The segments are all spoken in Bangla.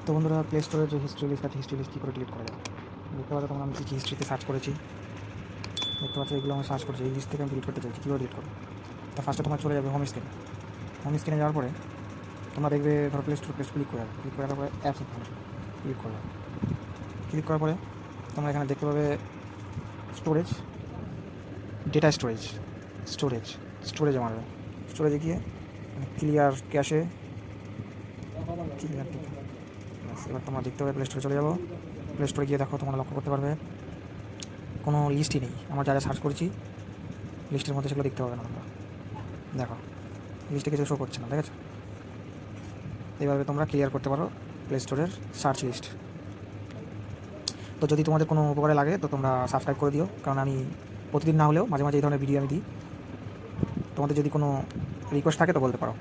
তো বন্ধুরা, প্লে স্টোরে যে হিস্ট্রি লিস্ট আছে, হিস্ট্রি লিস্ট কী করে ডিলিট করা যায়? দেখতে পাচ্ছ তোমরা, আমি কী হিস্ট্রিতে সার্চ করেছি। দেখতে পাচ্ছ এগুলো আমি সার্চ করেছি, এই লিস্ট থেকে আমি ডিলিট করতে চাইছি। কীভাবে ডিলিট করবো? তা ফার্স্টে তোমার চলে যাবে হোম স্ক্রিনে। হোম স্ক্রিনে যাওয়ার পরে তোমরা দেখবে, ধরো প্লে স্টোর ক্লিক করে যাবে। ক্লিক করে যাওয়ার পরে অ্যাপস ক্লিক করবে। ক্লিক করার পরে তোমরা এখানে দেখতে পাবে স্টোরেজ, ডেটা স্টোরেজ, স্টোরেজে মারবে। স্টোরেজে গিয়ে ক্লিয়ার ক্যাশে, ক্লিয়ার টিকে। এবার তোমরা দেখতে পাবে প্লে স্টোরে চলে যাবো। প্লে স্টোরে গিয়ে দেখো, তোমরা লক্ষ্য করতে পারবে কোনো লিস্টই নেই। আমরা যা যা সার্চ করেছি লিস্টের মধ্যে সেগুলো দেখতে পাবে না তোমরা। দেখো লিস্টে কিছু শো করছে না, ঠিক আছে? এইভাবে তোমরা ক্লিয়ার করতে পারো প্লে স্টোরের সার্চ লিস্ট। তো যদি তোমাদের কোনো উপকারে লাগে তো তোমরা সাবস্ক্রাইব করে দিও, কারণ আমি প্রতিদিন না হলেও মাঝে মাঝে এই ধরনের ভিডিও আমি দিই। তোমাদের যদি কোনো রিকোয়েস্ট থাকে তো বলতে পারো।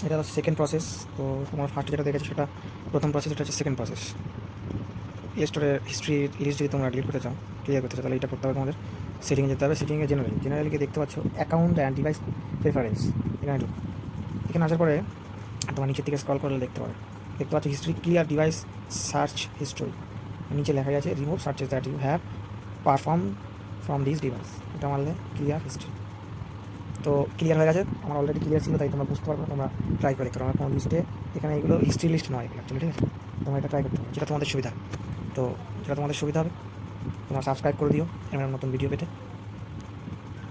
এটা হচ্ছে সেকেন্ড প্রসেস। তো তোমার ফার্স্টে যেটা দেখেছো সেটা প্রথম প্রসেস, এটা হচ্ছে সেকেন্ড প্রসেস। প্লে স্টোরের হিস্ট্রি লিস্ট যদি তোমরা ডিলিট করতে চাও, ক্লিয়ার করতে চাও, তাহলে এটা করতে হবে তোমাদের সেটিংয়ে যেতে হবে। সেটিংয়ে জেনারেলকে দেখতে পাচ্ছ অ্যাকাউন্ট অ্যান্ড ডিভাইস প্রেফারেন্স, এখানে আসার পরে তোমার নিচের দিকে স্ক্রল করলে দেখতে পাচ্ছ history, clear device search history. নিচে লেখা আছে remove searches that you have perform from this device. এটা মারলে ক্লিয়ার হিস্ট্রি। তো ক্লিয়ার হয়ে গেছে, আমার অলরেডি ক্লিয়ার ছিল, তাই তোমরা বুঝতে পারবে। তোমরা ট্রাই করে দেখতে পারো। আমার কোনো লিস্টে এখানে এগুলো হিস্ট্রি লিস্ট নয় এগুলো অ্যাকচুয়ালি, ঠিক আছে? তোমরা এটা ট্রাই করতে পারো, যেটা তোমাদের সুবিধা। তো যেটা তোমাদের সুবিধা হবে তোমরা সাবস্ক্রাইব করে দিও এরকম নতুন ভিডিও পেতে।